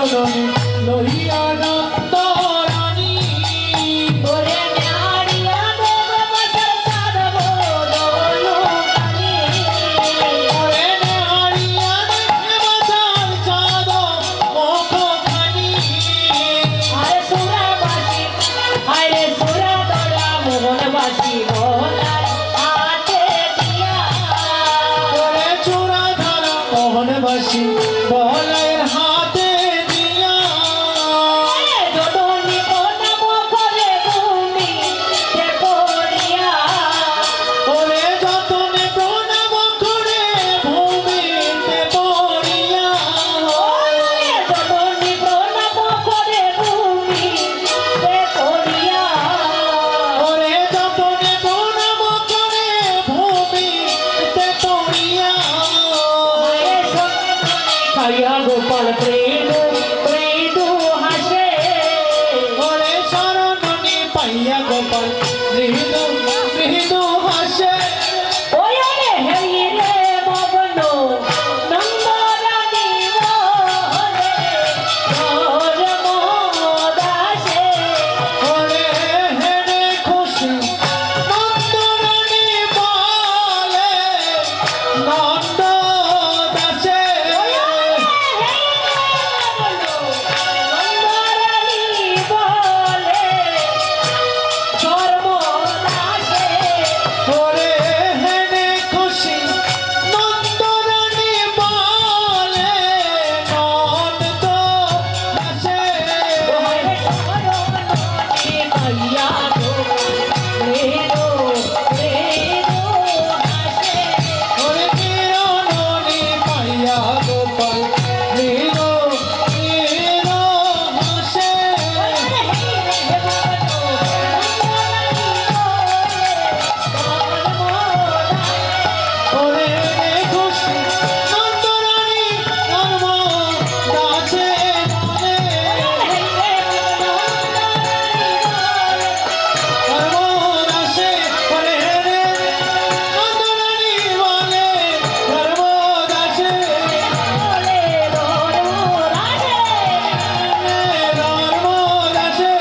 চরণে লইয়া নন্দ রানী ওরে নারিয়া দেব বছর সাধব দোলুকানি ওরে নারিয়া দেব বছর চাঁদ মুখখানি আরে সুরাবাসী আরে সুরা দরা মোহনবাসী মোহনার হাতে দিয়া ওরে চূড়া ধরা মোহনবাসী বলাইয়ের হাতে দিয়া জননী প্রণাম করে ভূমি তে পড়িয়া ওরে যতনে প্রণাম করে ভূমিতে পড়িয়া জননী প্রণাম করে ভূমি তে পড়িয়া ওরে যতনে প্রণাম করে ভূমিতে পড়িয়া খাইয়া গোপাল প্রেদু প্রেদু হাসে ওরে শরণনি পাইয়া গোপাল মৃদু মৃদু হাসে ওরে হেরি রে মগ্ন নন্দরানী মোহনে মোর মোদাসে ওরে হেরে খুশি নন্দরানী বলে নন্দ দাসে নন্দরানী বলে ধর্মদাসে ওরে হেরে খুশি নন্দরানী বলে নন্দ দাসে ওরে কিরণনি পাইয়া গোপাল মৃদু মৃদু হাসে ওরে খুশি নন্দরানী ধর্ম দাসে বলে ধর্ম দাসে ওরে নন্দরানী বলে ধর্ম দাসে ধর্ম দাসে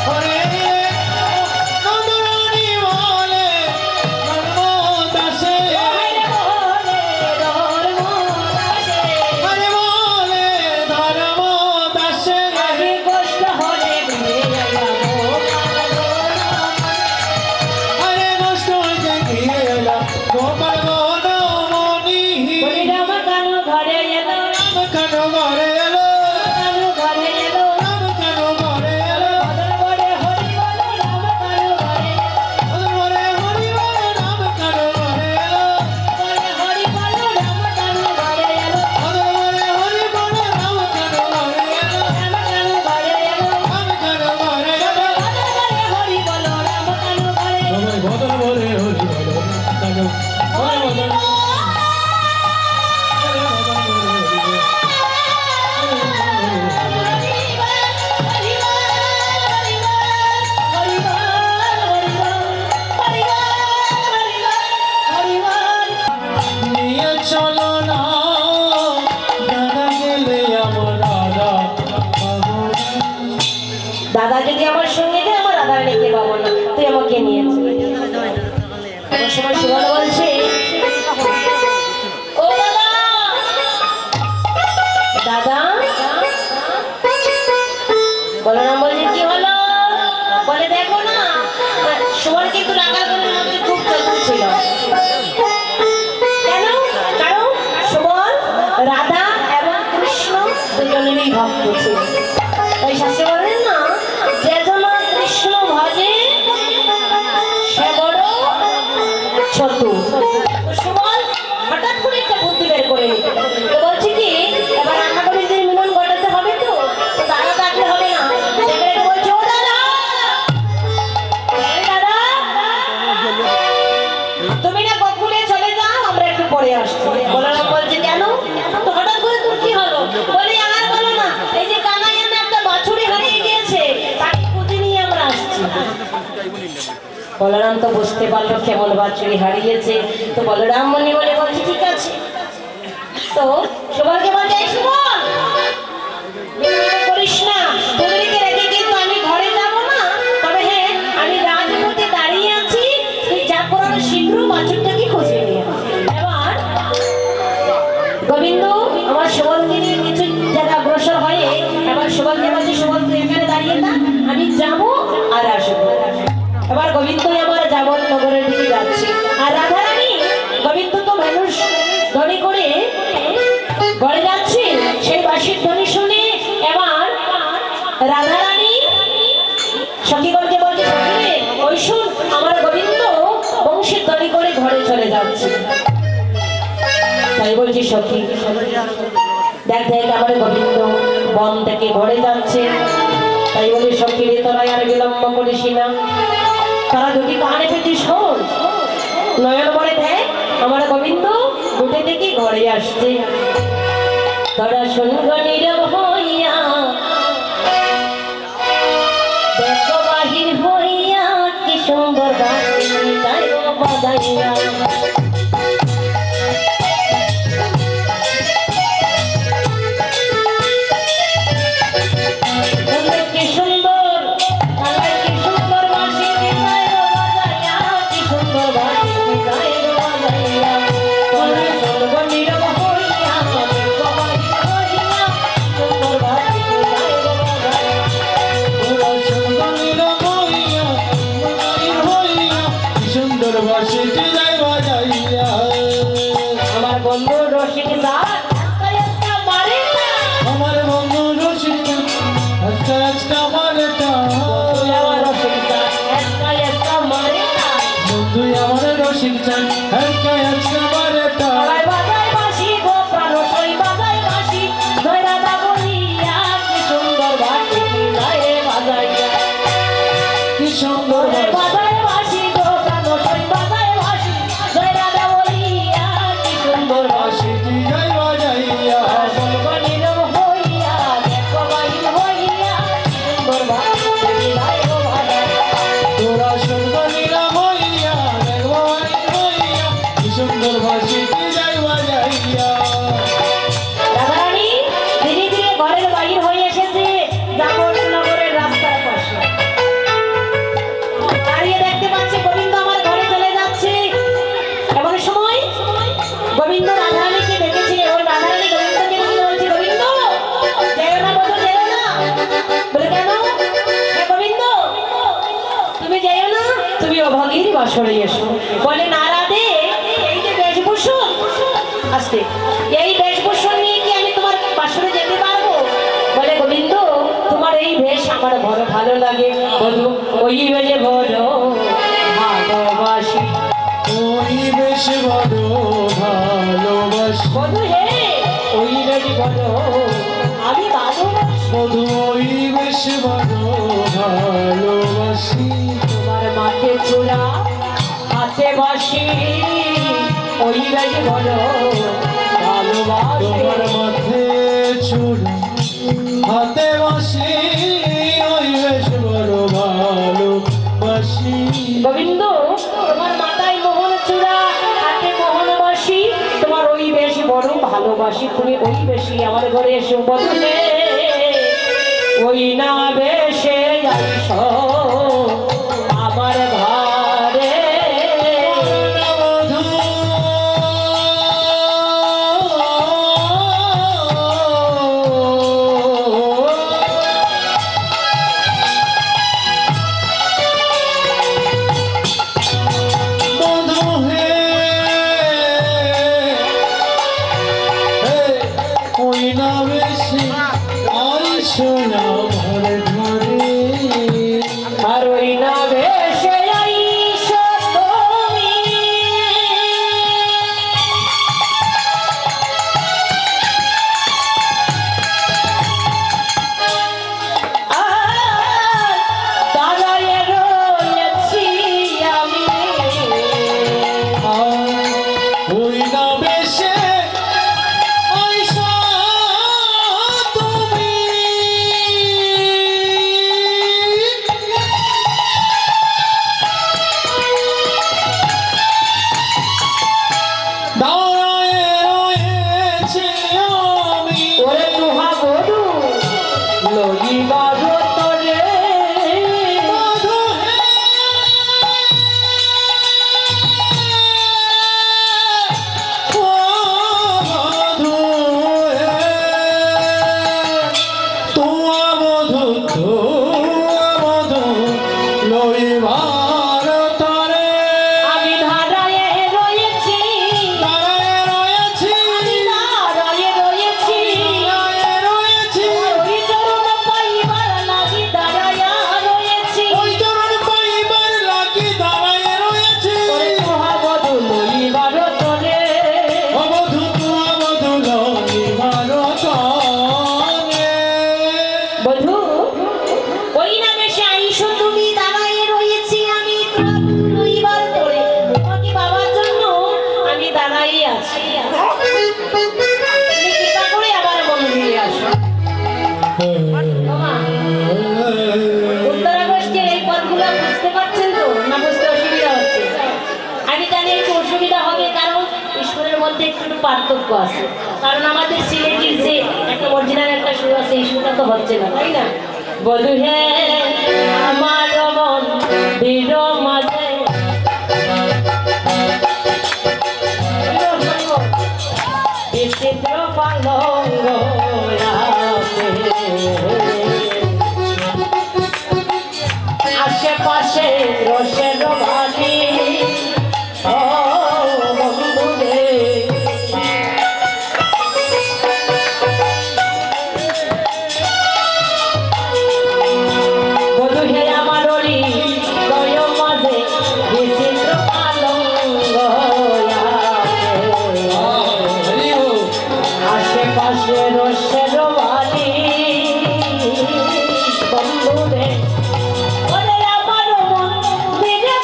ওরে নন্দরানী বলে ধর্ম দাসে আরে বলে ধর্ম দাসে আরে নষ্ট হইতে গিয়ে এলা গোপাল বনমণি রাম কেন ঘরে এলো রাম কেন ঘরে এলো ওদের ঘরে হরি বলে রাম কেন ঘরে এলো ওদের ঘরে হরি বলে রাম কেন ঘরে এলো তোমার বদন বলে হরি বলো কেন হরি বদন নিয়ে চলো না দাদা গেলে আমার দাদা দাদা যদি আমার সঙ্গে যায় আমার দাদার রেখে পাবো না তুই আমাকে নিয়েছিস আমার সময় সুবল বলছে ও দাদা দাদা বলরাম বলছে কি হলো বলে দেখো না সুবলকে একটু রাগা করে মধ্যে খুব চতুর ছিল কেন কারণ সুবল রাধা এবং কৃষ্ণ দুজনেরই ভক্ত ছিল ওই শাস্ত্রে বলেন না যে জন কৃষ্ণ ভজে সে বড় চতুর সুবল হঠাৎ করে একটা বুদ্ধি বের করে নিল তো বলছে কি এবার রান্না করে যদি মিলন ঘটাতে হবে তো দাদা থাকলে হবে না সেখানে বলছে ও দাদা দাদা তুমি না কখনই চলে যাও আমরা একটু পরে আসছি বলরাম বলছে কেন তো হঠাৎ করে তোর কি হলো বলে আর বলো না এই যে কানাই একটা বাছুরি হারিয়ে গিয়েছে তাকে খুঁজে নিয়ে আমরা আসছি বলরাম তো বুঝতে পারলো কেমন বাছুরি হারিয়েছে, তো বলরাম মনে মনে বলছে ঠিক আছে। তো সুবলকে বলছে এই সুবল, করিস না, তোদেরকে রেখে কিন্তু আমি ঘরে যাব না। তবে হ্যাঁ, আমি রাজপথে দাঁড়িয়ে আছি, তুই যা করার শীঘ্র বাছুরটাকে খুঁজে নিয়ে আয়। এবার গোবিন্দ আমার সুবলকে নিয়ে কিছু জায়গা অগ্রসর হয়ে এবার সুবলকে বলছে সুবল তুই এখানে দাঁড়িয়ে থাক, আমি যাবো আর আসবো। এবার গোবিন্দ আমার যাবন নগরের দিকে যাচ্ছে, আর রাধারানী গোবিন্দ তো মানুষ ধরে করে ঘরে যাচ্ছে, সেই বাঁশির ধ্বনি শুনে এবার রাধারানী সখীগণকে বলছে সখীরে ওই শুন, আমার গোবিন্দ বংশীর ধ্বনি করে ঘরে চলে যাচ্ছে। তাই বলছি সখী দেখ দেখ আমার গোবিন্দ বন থেকে ঘরে যাচ্ছে। তাই বলি সখী রে তোরা আর বিলম্ব করিস না, তারা দুটি কানে পেতে শোন, নয়ন বলে দেখ আমার গোবিন্দ উঠে থেকে ঘরে আসছে। তোরা শুনগো নীরব হইয়া, দেখো বাহির হইয়া কি সুন্দর বাজাইয়া। আমার বন্ধু রসিক আমার বন্ধু রসিক আজকা আজকা মারেটা, বন্ধু আমার রসিক চান আজকা আজকা মারেটা। কি সুন্দর বাঁশিটি যাই বাজাইয়া, তোরা শুনগো নীরব হইয়া, দেখবো বাহির হইয়া কি সুন্দর বাঁশিটি যাই বাজাইয়া। রাধারানী ধীরে ধীরে ঘরের বাহির হয়ে এসেছে জামনগরের রাস্তার পাশে, দাঁড়িয়ে দেখতে পাচ্ছে গোবিন্দ আমার ঘরে চলে যাচ্ছে। এমন সময় গোবিন্দ রাধারানীকে দেখেছে, ওই রাধারানী গোবিন্দকে বলছে গোবিন্দ যেও না বলো যেও না। বলে কেন? হ্যাঁ গোবিন্দ তুমি যেও না, তুমি অভাগীর বাসরে এসো। বলে না রাধে, এই যে বেশভূষণ আসতে, এই বেশভূষণ নিয়ে কি আমি তোমার বাসরে যেতে পারবো? বলে গোবিন্দ তোমার এই বেশ আমার বড় ভালো লাগে, বধু ওই বেশে বড় ভালোবাসি। ওই বেশ বড় ভালোবাসি, বধু হে ওই বেশ বড় আমি ভালোবাসি। বধু ওই বেশ বড় ভালোবাসি, তোমার মাঠে চূড়া হাতে বাসি, ওই বেশ বড় ভালোবাসি। তোমার মাথে চুল হাতে বাসি, ওই বেশ বড় ভালোবাসি। গোবিন্দ তোমার মাথায় মোহন চূড়া হাতে মোহন বাসি, তোমার ওই বেশি বড় ভালোবাসি। তুমি ওই বেশি আমার ঘরে এসো বধুরে, ওই না বেশে যাইস আমার ঘরে। বধূ বধূ হে ওই না বেশি আইসো না ঘরে ঘরে, আর ওই না বেশে যাইস তুমি, দাঁড়ায় রয়েছি আমি। ওই না বেশে আইসো তুমি, আছে। তুমি কৃপা করে আবার মনে ফিরে আসো। ওমা, উত্তরাগস্টের এই পথগুলো বুঝতে পারছেন তো, না বুঝতে অসুবিধা হচ্ছে? আমি জানি একটু অসুবিধা হবে, কারণ ঈশ্বরের মধ্যে একটু পার্থক্য আছে। কারণ আমাদের সিলেটের যে একটা অরিজিনাল একটা সুর আছে, এই সুরটা তো হচ্ছে না, তাই না? বধু হে আমার মন দৃঢ় মাঝে বিচিত্র পালঙ্গ আশেপাশে রসের বাড়ি ও বন্ধু রে। বধু হে আমার হৃদয় মাঝে বিচিত্র পালঙ্গ আশেপাশে রসের বাড়ি বন্ধু রে। ওরে আমার মন দিনে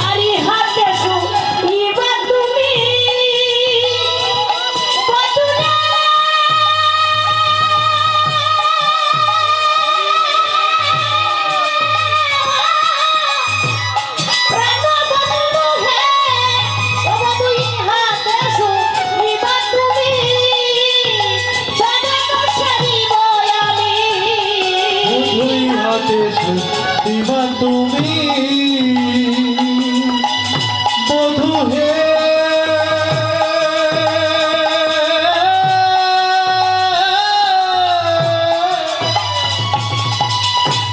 আরি হাতে শুইবা তুমি বধুরে। প্রাণ বন্ধু হে ওরে দুই হাতে শুইবা তুমি সদা সারিব আমি। দুই হাতে দিবা তুমি বধু হে।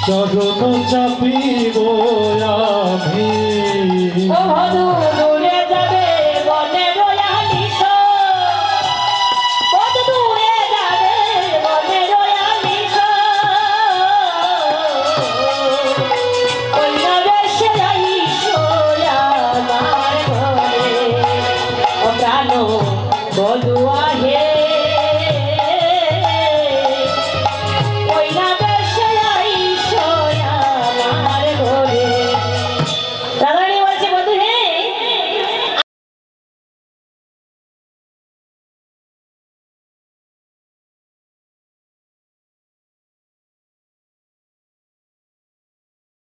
চরণ চাপিব আমি ও বধূ দূরে যাবে বনে রয়ালিস, বধূ দূরে যাবে বনে রয়ালিস। কন্যা বেশে আইস আমার ঘরে, ও প্রাণ বধূ আহে